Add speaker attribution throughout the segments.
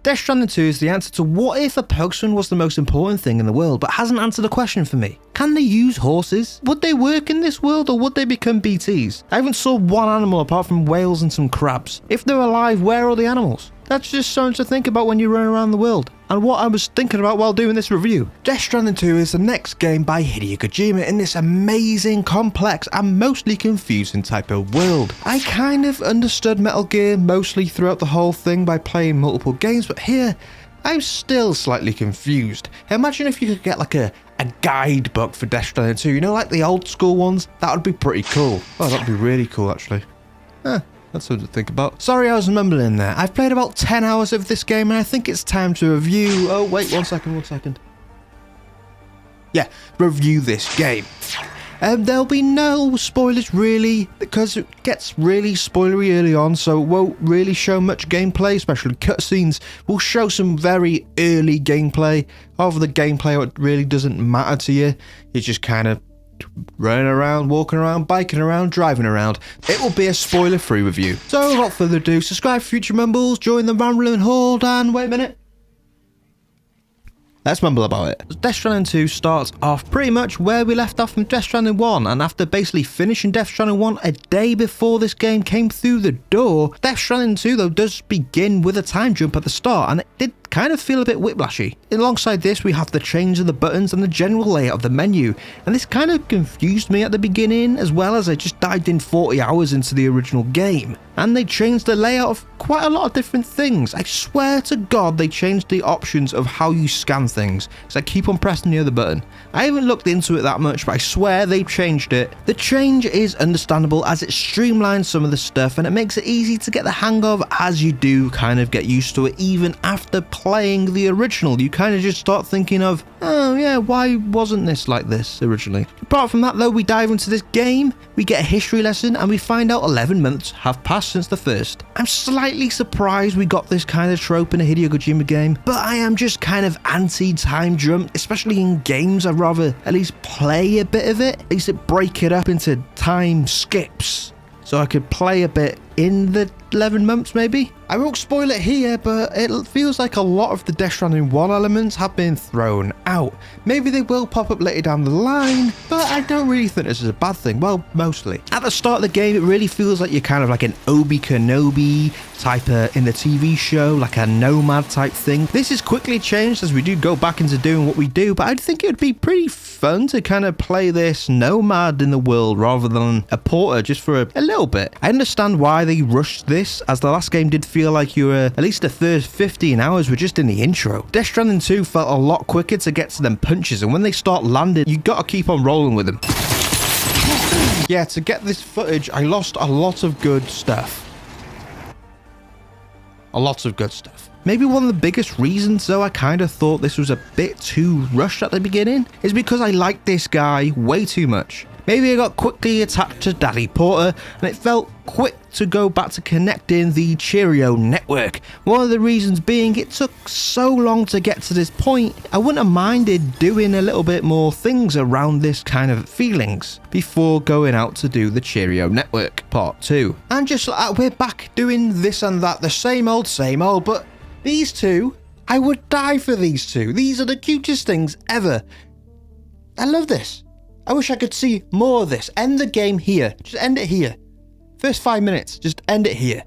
Speaker 1: Death Stranding 2 is the answer to what if a postman was the most important thing in the world, but hasn't answered the question for me. Can they use horses? Would they work in this world, or would they become BTs? I haven't saw one animal apart from whales and some crabs. If they're alive, where are the animals? That's just something to think about when you run around the world. And what I was thinking about while doing this review. Death Stranding 2 is the next game by Hideo Kojima in this amazing, complex, and mostly confusing type of world. I kind of understood Metal Gear mostly throughout the whole thing by playing multiple games, but here, I'm still slightly confused. Imagine if you could get like a guidebook for Death Stranding 2, you know, like the old school ones? That would be pretty cool. Oh, that'd be really cool, actually. That's something to think about. Sorry I was mumbling there. I've played about 10 hours of this game and I think it's time to review... Oh, wait, one second. Yeah, review this game. There'll be no spoilers really, because it gets really spoilery early on, so it won't really show much gameplay, especially cutscenes. We'll show some very early gameplay. However, the gameplay it really doesn't matter to you. It's just kind of running around, walking around, biking around, driving around. It will be a spoiler-free review. So without further ado, subscribe for future mumbles, join the rambling horde, and wait a minute. Let's mumble about it. Death Stranding 2 starts off pretty much where we left off from Death Stranding 1, and after basically finishing Death Stranding 1 a day before this game came through the door, Death Stranding 2 though does begin with a time jump at the start, and it did kind of feel a bit whiplashy. Alongside this, we have the change of the buttons and the general layout of the menu, and this kind of confused me at the beginning, as well as I just dived in 40 hours into the original game. And they changed the layout of quite a lot of different things. I swear to God they changed the options of how you scan things, because I keep on pressing the other button. I haven't looked into it that much, but I swear they've changed it. The change is understandable as it streamlines some of the stuff and it makes it easy to get the hang of as you do kind of get used to it. Even after playing the original, you kind of just start thinking of, oh yeah, why wasn't this like this originally? Apart from that though, we dive into this game, we get a history lesson, and we find out 11 months have passed since the first. I'm slightly surprised we got this kind of trope in a Hideo Kojima game, but I am just kind of anti-time jump, especially in games. I'd rather at least play a bit of it, at least break it up into time skips, so I could play a bit in the 11 months maybe. I won't spoil it here, but it feels like a lot of the Death Stranding 1 elements have been thrown out. Maybe they will pop up later down the line, but I don't really think this is a bad thing. Well, mostly. At the start of the game, it really feels like you're kind of like an Obi Kenobi type in the TV show, like a nomad type thing. This is quickly changed as we do go back into doing what we do, but I think it would be pretty fun to kind of play this nomad in the world rather than a porter just for a little bit. I understand why they rushed this, as the last game did feel like you were at least the first 15 hours were just in the intro. Death Stranding 2 felt a lot quicker to get to them punches, and when they start landing, you gotta keep on rolling with them. Yeah, to get this footage, I lost a lot of good stuff. Maybe one of the biggest reasons though I kind of thought this was a bit too rushed at the beginning is because I liked this guy way too much. Maybe I got quickly attached to Daddy Porter, and it felt quick to go back to connecting the Cheerio network. One of the reasons being it took so long to get to this point, I wouldn't have minded doing a little bit more things around this kind of feelings before going out to do the Cheerio network part 2. And just like we're back doing this and that, the same old, but these two, I would die for these two. These are the cutest things ever. I love this. I wish I could see more of this. End the game here. Just end it here. First 5 minutes, just end it here.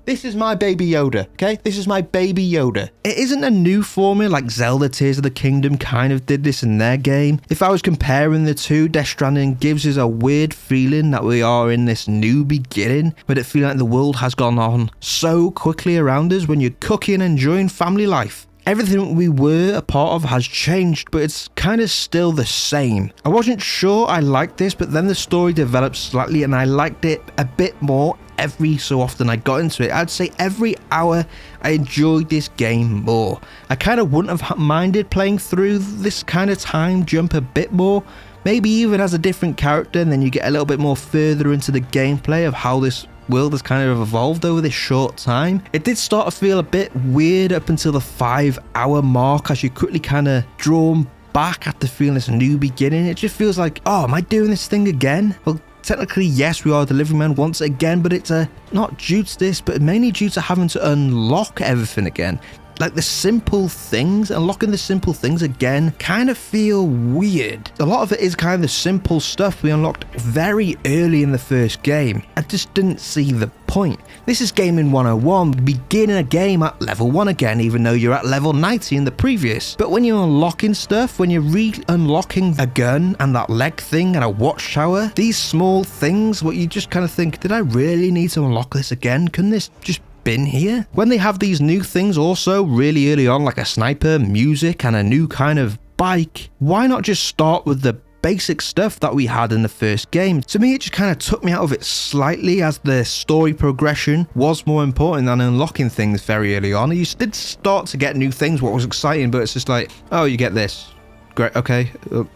Speaker 1: This is my baby Yoda, okay? This is my baby Yoda. It isn't a new formula like Zelda Tears of the Kingdom kind of did this in their game. If I was comparing the two, Death Stranding gives us a weird feeling that we are in this new beginning, but it feels like the world has gone on so quickly around us when you're cooking and enjoying family life. Everything we were a part of has changed, but it's kind of still the same. I wasn't sure I liked this, but then the story developed slightly and I liked it a bit more every so often I got into it. I'd say every hour I enjoyed this game more. I kind of wouldn't have minded playing through this kind of time jump a bit more. Maybe even as a different character, and then you get a little bit more further into the gameplay of how this world has kind of evolved over this short time. It did start to feel a bit weird up until the 5 hour mark as you quickly kind of drawn back after feeling this new beginning. It just feels like, oh, am I doing this thing again? Well, technically, yes, we are Delivery Man once again, but it's not due to this, but mainly due to having to unlock everything again. Like the simple things, unlocking the simple things again kind of feel weird. A lot of it is kind of the simple stuff we unlocked very early in the first game. I just didn't see the point. This is Gaming 101, beginning a game at level 1 again, even though you're at level 90 in the previous. But when you're unlocking stuff, when you're re-unlocking a gun and that leg thing and a watchtower, these small things, what you just kind of think, did I really need to unlock this again? Couldn't this just been here? When they have these new things also really early on, like a sniper, music, and a new kind of bike, why not just start with the basic stuff that we had in the first game? To me, it just kind of took me out of it slightly, as the story progression was more important than unlocking things very early on. You did start to get new things, what was exciting, but it's just like, oh, you get this. Great, okay,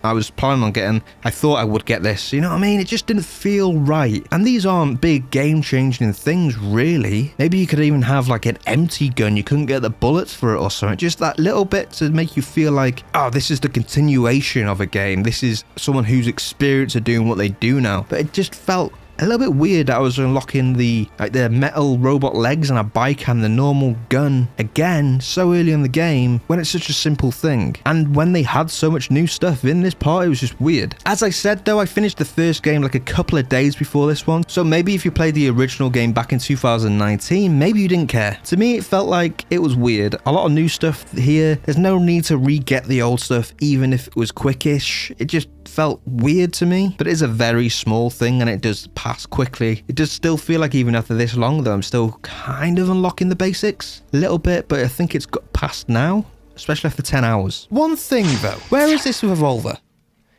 Speaker 1: I was planning on getting, I thought I would get this, you know what I mean? It just didn't feel right. And these aren't big game-changing things, really. Maybe you could even have like an empty gun, you couldn't get the bullets for it or something. Just that little bit to make you feel like, oh, this is the continuation of a game. This is someone who's experienced at doing what they do now. But it just felt a little bit weird that I was unlocking the metal robot legs and a bike and the normal gun again so early in the game when it's such a simple thing. And when they had so much new stuff in this part, it was just weird. As I said though, I finished the first game like a couple of days before this one, so maybe if you played the original game back in 2019, maybe you didn't care. To me, it felt like it was weird. A lot of new stuff here. There's no need to re-get the old stuff even if it was quickish. It just felt weird to me, but it is a very small thing and it does pass quickly. It does still feel like even after this long though, I'm still kind of unlocking the basics a little bit, but I think it's got past now, especially after 10 hours. One thing though, where is this revolver?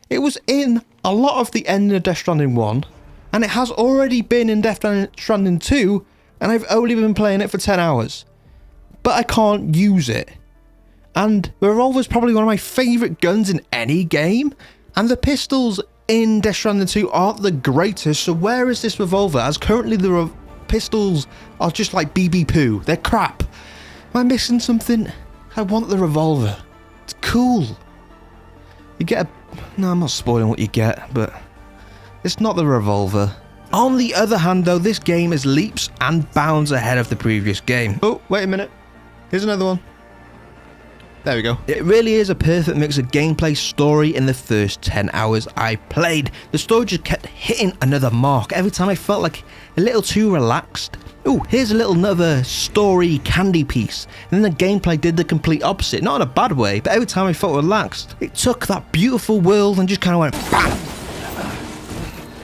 Speaker 1: It was in a lot of the end of Death Stranding 1, and it has already been in Death Stranding 2, and I've only been playing it for 10 hours. But I can't use it. And the revolver is probably one of my favourite guns in any game, and the pistols in Death Stranding 2 aren't the greatest, so where is this revolver? As currently the pistols are just like BB poo. They're crap. Am I missing something? I want the revolver. It's cool. You get a... No, I'm not spoiling what you get, but it's not the revolver. On the other hand though, this game is leaps and bounds ahead of the previous game. Oh, wait a minute. Here's another one. There we go. It really is a perfect mix of gameplay, story in the first 10 hours I played. The story just kept hitting another mark. Every time I felt like a little too relaxed. Oh, here's a little another story candy piece. And then the gameplay did the complete opposite. Not in a bad way, but every time I felt relaxed, it took that beautiful world and just kind of went BAM!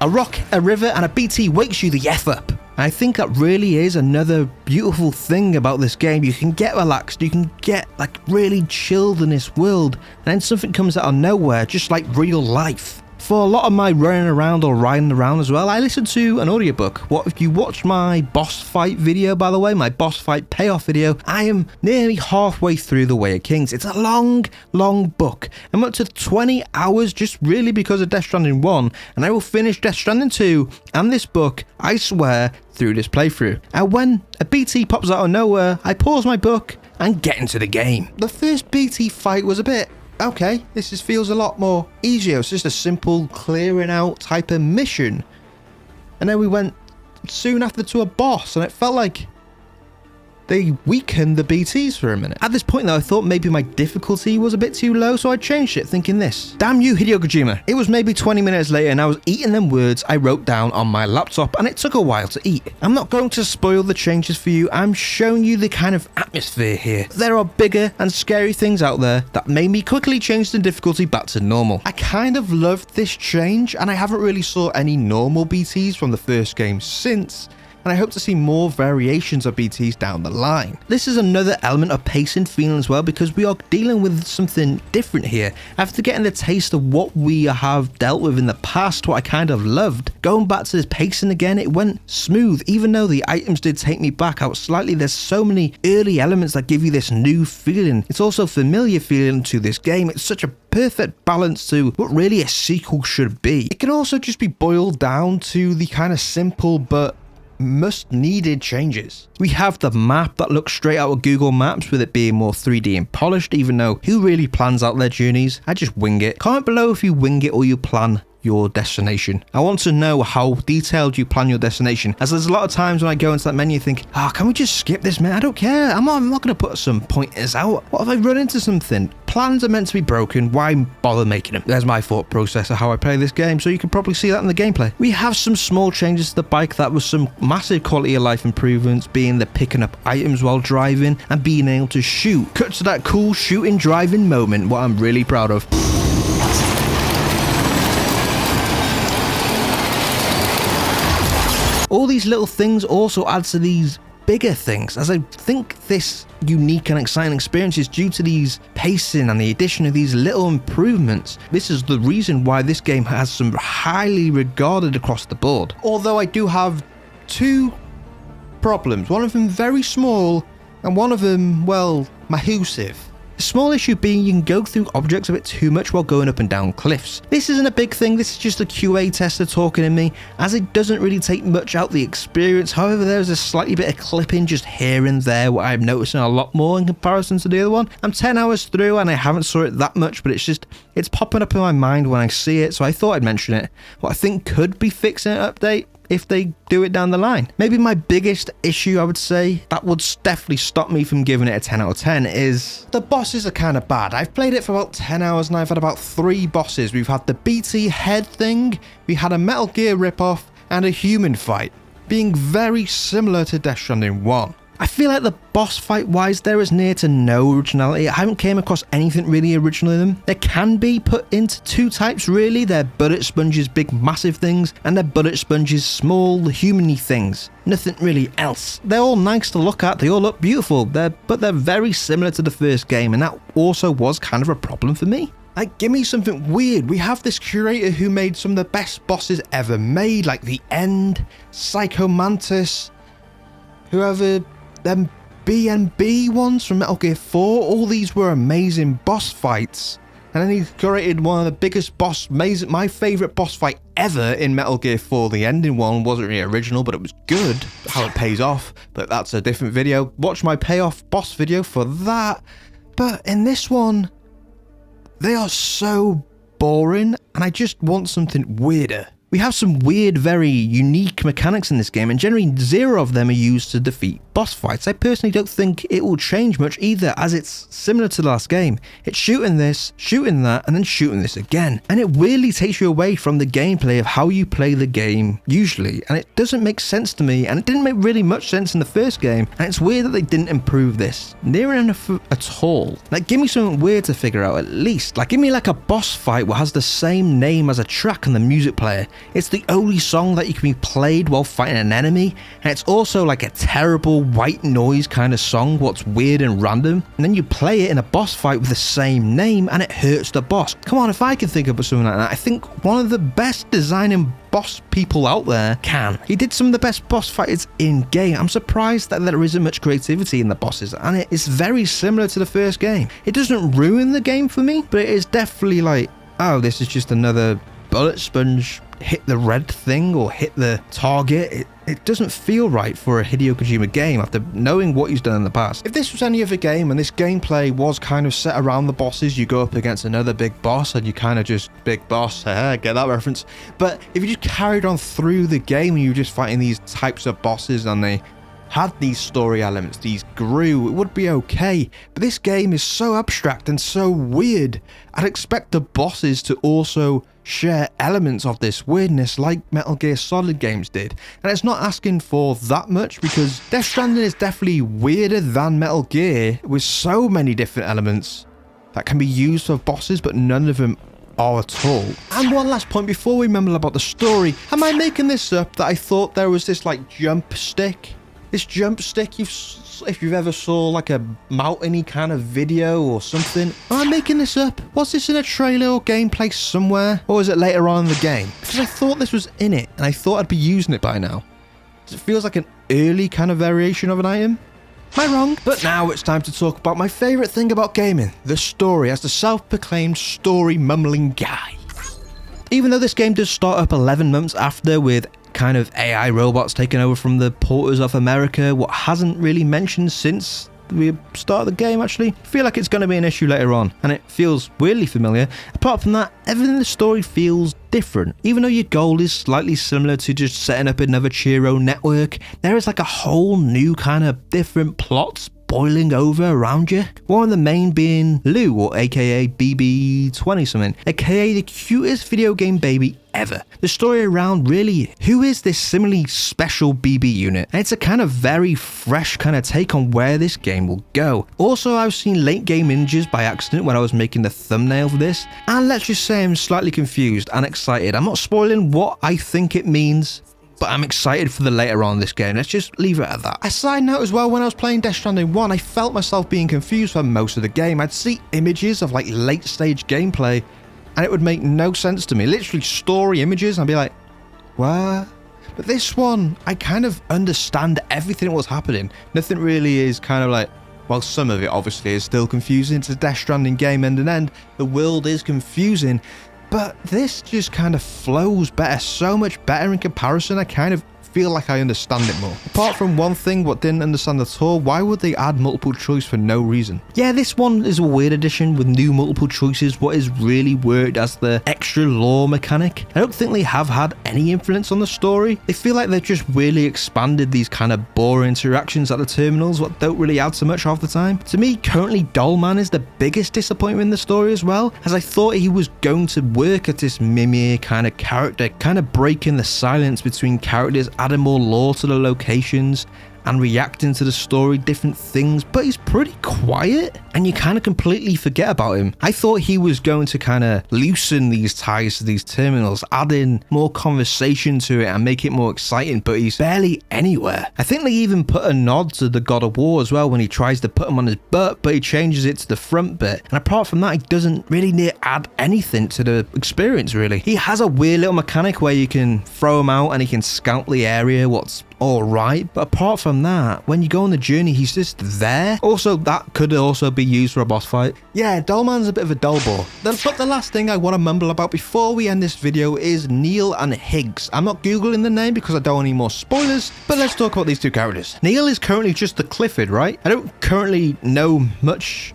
Speaker 1: A rock, a river, and a BT wakes you the F up. I think that really is another beautiful thing about this game. You can get relaxed, you can get like really chilled in this world, and then something comes out of nowhere, just like real life. For a lot of my running around or riding around as well, I listened to an audiobook. What if you watched my boss fight video, by the way, my boss fight payoff video, I am nearly halfway through The Way of Kings. It's a long book. I'm up to 20 hours just really because of Death Stranding 1, and I will finish Death Stranding 2 and this book, I swear, through this playthrough. And when a BT pops out of nowhere, I pause my book and get into the game. The first BT fight was a bit... okay, this just feels a lot more easier. It's just a simple clearing out type of mission. And then we went soon after to a boss, and it felt like they weakened the BTs for a minute. At this point though, I thought maybe my difficulty was a bit too low, so I changed it, thinking this. Damn you, Hideo Kojima. It was maybe 20 minutes later and I was eating them words I wrote down on my laptop, and it took a while to eat. I'm not going to spoil the changes for you, I'm showing you the kind of atmosphere here. There are bigger and scary things out there that made me quickly change the difficulty back to normal. I kind of loved this change, and I haven't really saw any normal BTs from the first game since, and I hope to see more variations of BTs down the line. This is another element of pacing feeling as well, because we are dealing with something different here. After getting the taste of what we have dealt with in the past, what I kind of loved, going back to this pacing again, it went smooth. Even though the items did take me back out slightly, there's so many early elements that give you this new feeling. It's also familiar feeling to this game. It's such a perfect balance to what really a sequel should be. It can also just be boiled down to the kind of simple but must needed changes. We have the map that looks straight out of Google Maps with it being more 3D and polished, even though who really plans out their journeys? I just wing it. Comment below if you wing it or you plan your destination. I want to know how detailed you plan your destination, as there's a lot of times when I go into that menu think, can we just skip this, man? I don't care. I'm not going to put some pointers out. What if I run into something? Plans are meant to be broken. Why bother making them? There's my thought process of how I play this game, so you can probably see that in the gameplay. We have some small changes to the bike that was some massive quality of life improvements, being the picking up items while driving and being able to shoot. Cut to that cool shooting driving moment, what I'm really proud of. All these little things also add to these bigger things, as I think this unique and exciting experience is due to these pacing and the addition of these little improvements. This is the reason why this game has some highly regarded across the board. Although I do have two problems, one of them very small and one of them, well, massive. The small issue being you can go through objects a bit too much while going up and down cliffs. This isn't a big thing, this is just a QA tester talking to me, as it doesn't really take much out the experience. However, there's a slightly bit of clipping just here and there, what I'm noticing a lot more in comparison to the other one. I'm 10 hours through and I haven't saw it that much, but it's popping up in my mind when I see it, so I thought I'd mention it. What I think could be fixed in an update, if they do it down the line. Maybe my biggest issue, I would say, that would definitely stop me from giving it a 10 out of 10 is the bosses are kind of bad. I've played it for about 10 hours and I've had about 3 bosses. We've had the BT head thing, we had a Metal Gear ripoff, and a human fight, being very similar to Death Stranding 1. I feel like the boss fight wise there is near to no originality. I haven't came across anything really original in them. They can be put into 2 types really. They're bullet sponges, big massive things, and they're bullet sponges, small human-y things. Nothing really else. They're all nice to look at, they all look beautiful, but they're very similar to the first game, and that also was kind of a problem for me. Like, give me something weird. We have this curator who made some of the best bosses ever made, like The End, Psycho Mantis, whoever, them B&B ones from Metal Gear 4, all these were amazing boss fights. And then he created one of the biggest my favourite boss fight ever in Metal Gear 4. The ending one wasn't really original, but it was good, how it pays off, but that's a different video. Watch my payoff boss video for that. But in this one, they are so boring, and I just want something weirder. We have some weird, very unique mechanics in this game, and generally 0 of them are used to defeat boss fights. I personally don't think it will change much either, as it's similar to the last game. It's shooting this, shooting that, and then shooting this again. And it weirdly takes you away from the gameplay of how you play the game usually, and it doesn't make sense to me, and it didn't make really much sense in the first game, and it's weird that they didn't improve this near enough at all. Like, give me something weird to figure out at least. Like, give me like a boss fight that has the same name as a track on the music player. It's the only song that you can be played while fighting an enemy, and it's also like a terrible white noise kind of song, what's weird and random, and then you play it in a boss fight with the same name and it hurts the boss. Come on, if I can think of something like that, I think one of the best designing boss people out there can. He did some of the best boss fights in game. I'm surprised that there isn't much creativity in the bosses, and it is very similar to the first game. It doesn't ruin the game for me, but it is definitely like, oh, this is just another bullet sponge, hit the red thing or hit the target. It doesn't feel right for a Hideo Kojima game after knowing what he's done in the past. If this was any other game and this gameplay was kind of set around the bosses, you go up against another big boss and you kind of just, big boss, get that reference. But if you just carried on through the game and you were just fighting these types of bosses and they had these story elements, these grew, it would be okay. But this game is so abstract and so weird. I'd expect the bosses to also share elements of this weirdness like Metal Gear Solid games did. And it's not asking for that much, because Death Stranding is definitely weirder than Metal Gear, with so many different elements that can be used for bosses, but none of them are at all. And one last point before we mumble about the story, am I making this up that I thought there was this like jump stick? This jump stick, if you've ever saw like a mountainy kind of video or something. Am I making this up? Was this in a trailer or gameplay somewhere? Or is it later on in the game? Because I thought this was in it, and I thought I'd be using it by now. It feels like an early kind of variation of an item. Am I wrong? But now it's time to talk about my favourite thing about gaming, the story, as the self-proclaimed story mumbling guy. Even though this game does start up 11 months after with kind of AI robots taking over from the porters of America. What hasn't really mentioned since the start of the game, actually. I feel like it's going to be an issue later on, and it feels weirdly familiar. Apart from that, everything in the story feels different. Even though your goal is slightly similar to just setting up another Chiro network, there is like a whole new kind of different plots boiling over around you. One of the main being Lou, or aka BB20 something, aka the cutest video game baby ever. The story around really who is this similarly special BB unit, and it's a kind of very fresh kind of take on where this game will go. Also, I've seen late game images by accident when I was making the thumbnail for this, and let's just say I'm slightly confused and excited. I'm not spoiling what I think it means, but I'm excited for the later on in this game. Let's just leave it at that. A side note as well, when I was playing Death Stranding 1, I felt myself being confused for most of the game. I'd see images of like late stage gameplay and it would make no sense to me. Literally story images, and I'd be like, what? But this one, I kind of understand everything that was happening. Nothing really is kind of like, well, some of it obviously is still confusing. It's a Death Stranding game end to end. The world is confusing. But this just kind of flows better, so much better in comparison. I kind of feel like I understand it more. Apart from one thing what didn't understand at all, why would they add multiple choice for no reason? Yeah, this one is a weird addition with new multiple choices. What is really worked as the extra lore mechanic. I don't think they have had any influence on the story. They feel like they've just really expanded these kind of boring interactions at the terminals, what don't really add so much half the time. To me, currently Dollman is the biggest disappointment in the story as well, as I thought he was going to work at this Mimir kind of character, kind of breaking the silence between characters, adding more lore to the locations and reacting to the story, different things, but he's pretty quiet and you kind of completely forget about him. I thought he was going to kind of loosen these ties to these terminals, add in more conversation to it and make it more exciting, but he's barely anywhere. I think they even put a nod to the God of War as well when he tries to put him on his butt, but he changes it to the front bit. And apart from that, he doesn't really add anything to the experience, really. He has a weird little mechanic where you can throw him out and he can scout the area, what's alright, but apart from that, when you go on the journey, he's just there. Also, that could also be used for a boss fight. Yeah, Dollman's a bit of a dull bore. But the last thing I want to mumble about before we end this video is Neil and Higgs. I'm not googling the name because I don't want any more spoilers, but let's talk about these two characters. Neil is currently just the Clifford, right? I don't currently know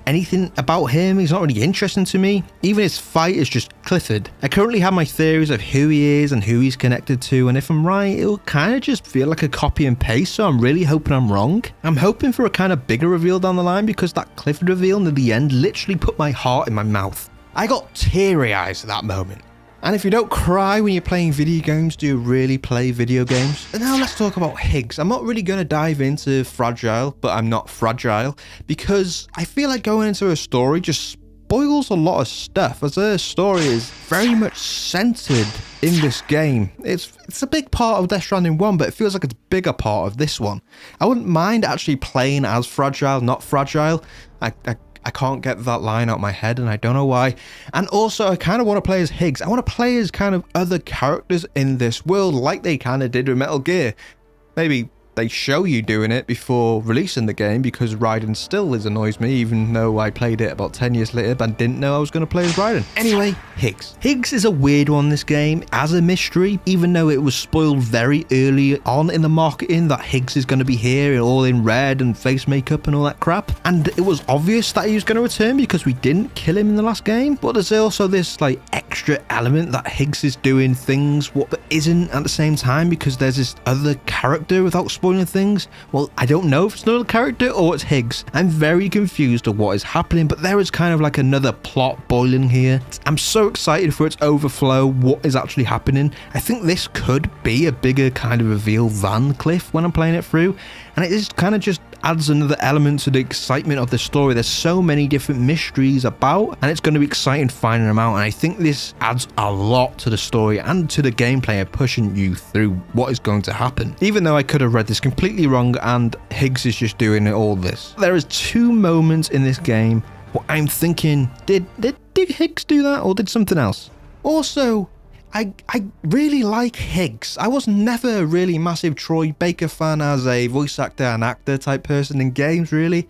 Speaker 1: anything about him. He's not really interesting to me. Even his fight is just Clifford. I currently have my theories of who he is and who he's connected to, and if I'm right, it'll kind of just feel like a copy and paste, so I'm really hoping I'm wrong. I'm hoping for a kind of bigger reveal down the line, because that Clifford reveal near the end literally put my heart in my mouth. I got teary eyes at that moment. And if you don't cry when you're playing video games, do you really play video games? And now let's talk about Higgs. I'm not really going to dive into Fragile, but I'm not fragile, because I feel like going into a story just spoils a lot of stuff, as her story is very much centered in this game. It's a big part of Death Stranding 1, but it feels like it's a bigger part of this one. I wouldn't mind actually playing as Fragile, not Fragile. I can't get that line out of my head, and I don't know why. And also, I kind of want to play as Higgs. I want to play as kind of other characters in this world, like they kind of did with Metal Gear. Maybe they show you doing it before releasing the game, because Raiden still annoys me, even though I played it about 10 years later but didn't know I was going to play as Raiden. Anyway, Higgs. Higgs is a weird one, this game, as a mystery, even though it was spoiled very early on in the marketing that Higgs is going to be here, all in red and face makeup and all that crap. And it was obvious that he was going to return because we didn't kill him in the last game. But there's also this like extra element that Higgs is doing things but isn't at the same time, because there's this other character, without spoiling things. Well, I don't know if it's another character or it's Higgs. I'm very confused of what is happening, but there is kind of like another plot boiling here. I'm so excited for its overflow, what is actually happening. I think this could be a bigger kind of reveal than Cliff when I'm playing it through, and it is kind of just adds another element to the excitement of the story. There's so many different mysteries about, and it's going to be exciting finding them out, and I think this adds a lot to the story and to the gameplay of pushing you through what is going to happen. Even though I could have read this completely wrong and Higgs is just doing all this. There is two moments in this game where I'm thinking, did Higgs do that, or did something else? Also, I really like Higgs. I was never a really massive Troy Baker fan as a voice actor and actor type person in games, really.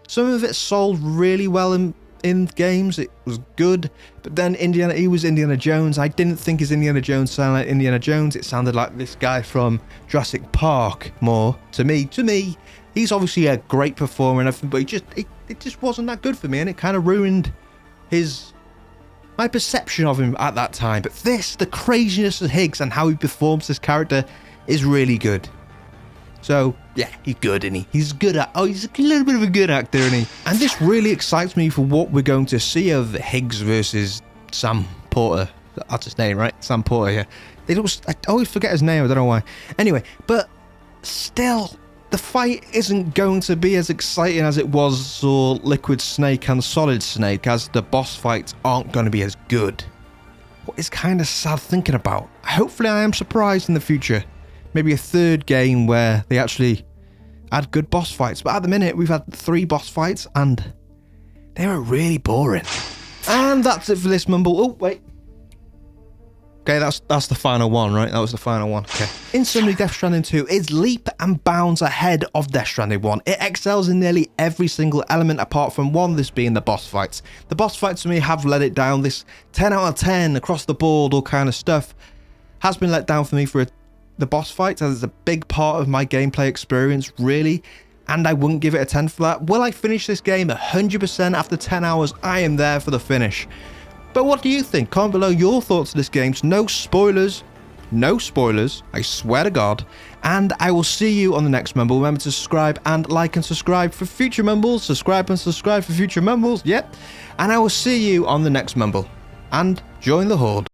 Speaker 1: Some of it sold really well in in games. It was good, but then he was Indiana Jones. I didn't think his Indiana Jones sounded like Indiana Jones. It sounded like this guy from Jurassic Park more to me. He's obviously a great performer and everything, but it just wasn't that good for me, and it kind of ruined my perception of him at that time. But the craziness of Higgs and how he performs this character is really good. So, yeah, he's good, isn't he? He's good he's a little bit of a good actor, isn't he? And this really excites me for what we're going to see of Higgs versus Sam Porter. That's his name, right? Sam Porter, yeah. I always forget his name, I don't know why. Anyway, but still, the fight isn't going to be as exciting as it was for Liquid Snake and Solid Snake, as the boss fights aren't going to be as good. What is kind of sad thinking about. Hopefully I am surprised in the future. Maybe a third game where they actually add good boss fights. But at the minute, we've had 3 boss fights and they were really boring. And that's it for this mumble. Oh, wait. Okay, that's the final one, right? That was the final one. Okay. In summary, Death Stranding 2 is leap and bounds ahead of Death Stranding 1. It excels in nearly every single element apart from one, this being the boss fights. The boss fights for me have let it down. This 10 out of 10 across the board, all kind of stuff, has been let down for me for the boss fights, as it's a big part of my gameplay experience, really, and I wouldn't give it a 10 for that. Will I finish this game 100% after 10 hours? I am there for the finish. But what do you think? Comment below your thoughts of this game. No spoilers, I swear to God, and I will see you on the next mumble. Remember to subscribe and like and subscribe for future mumbles. Subscribe and subscribe for future mumbles, yep, and I will see you on the next mumble, and join the horde.